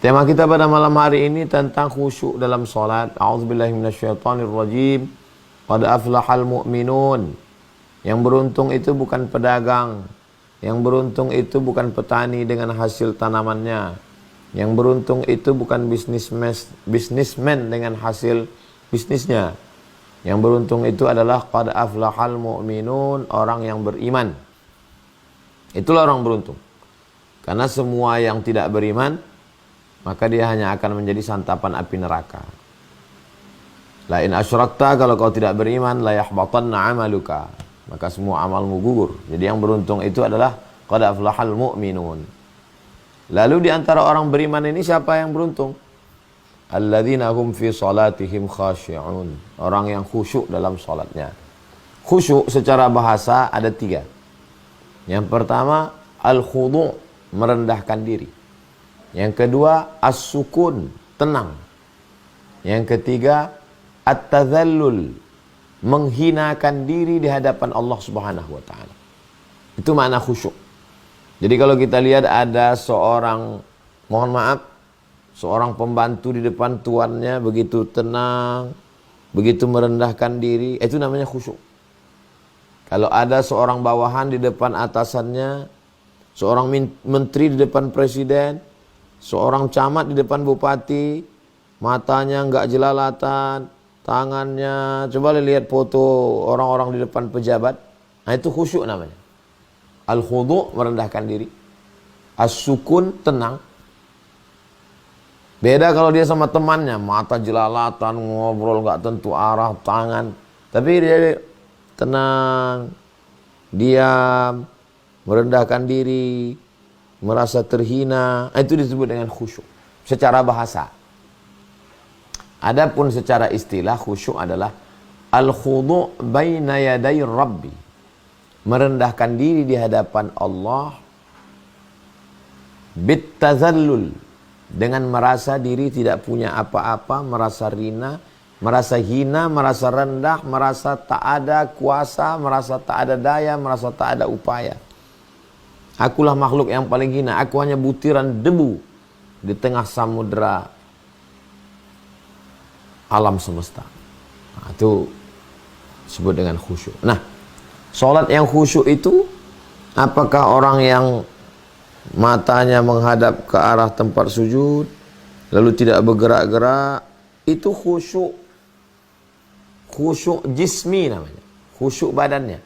Tema kita pada malam hari ini tentang khusyuk dalam salat. A'udzubillahi minasyaitonirrajim. Qad aflahal mu'minun. Yang beruntung itu bukan pedagang. Yang beruntung itu bukan petani dengan hasil tanamannya. Yang beruntung itu bukan bisnismen dengan hasil bisnisnya. Yang beruntung itu adalah qad aflahal mu'minun, orang yang beriman. Itulah orang beruntung. Karena semua yang tidak beriman, maka dia hanya akan menjadi santapan api neraka. La in asyrakta, kalau kau tidak beriman, la yahbatanna amaluka, maka semua amalmu gugur. Jadi yang beruntung itu adalah qad aflahal mu'minun. Lalu di antara orang beriman ini siapa yang beruntung? Alladzina hum fi salatihim khashi'un. Orang yang khusyuk dalam salatnya. Khusyuk secara bahasa ada 3. Yang pertama al-khudu', merendahkan diri. Yang kedua as-sukun, tenang. Yang ketiga at-tadhallul, menghinakan diri di hadapan Allah Subhanahu wa taala. Itu makna khusyuk. Jadi kalau kita lihat ada seorang, mohon maaf, seorang pembantu di depan tuannya begitu tenang, begitu merendahkan diri, itu namanya khusyuk. Kalau ada seorang bawahan di depan atasannya, seorang menteri di depan presiden, seorang camat di depan bupati, matanya enggak jelalatan, tangannya, coba lihat foto orang-orang di depan pejabat, nah itu khusyuk namanya. Al-khudu', merendahkan diri. As-sukun, tenang. Beda kalau dia sama temannya, mata jelalatan, ngobrol enggak tentu arah, tangan. Tapi dia tenang, diam, merendahkan diri, merasa terhina, itu disebut dengan khusyuk secara bahasa. Adapun secara istilah, khusyuk adalah al-khudu' baina yaday rabbi, merendahkan diri di hadapan Allah, bittazallul, dengan merasa diri tidak punya apa-apa, merasa rina, merasa hina, merasa rendah, merasa tak ada kuasa, merasa tak ada daya, merasa tak ada upaya. Akulah makhluk yang paling hina, aku hanya butiran debu di tengah samudera alam semesta. Nah, itu disebut dengan khusyuk. Nah, salat yang khusyuk itu, apakah orang yang matanya menghadap ke arah tempat sujud, lalu tidak bergerak-gerak, itu khusyuk. Khusyuk jismi namanya, khusyuk badannya.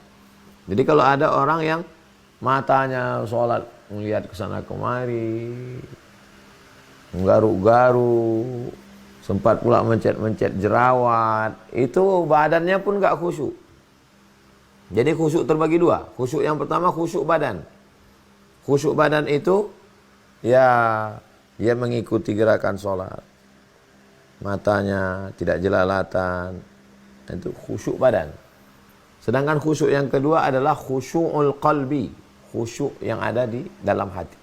Jadi kalau ada orang yang matanya sholat melihat ke sana kemari, menggaruk-garuk, sempat pula mencet-mencet jerawat, itu badannya pun gak khusyuk. Jadi khusyuk terbagi 2. Khusyuk yang pertama khusyuk badan. Khusyuk badan itu ya dia mengikuti gerakan sholat, matanya tidak jelalatan, itu khusyuk badan. Sedangkan khusyuk yang kedua adalah khusyukul qalbi, khusyuk yang ada di dalam hati.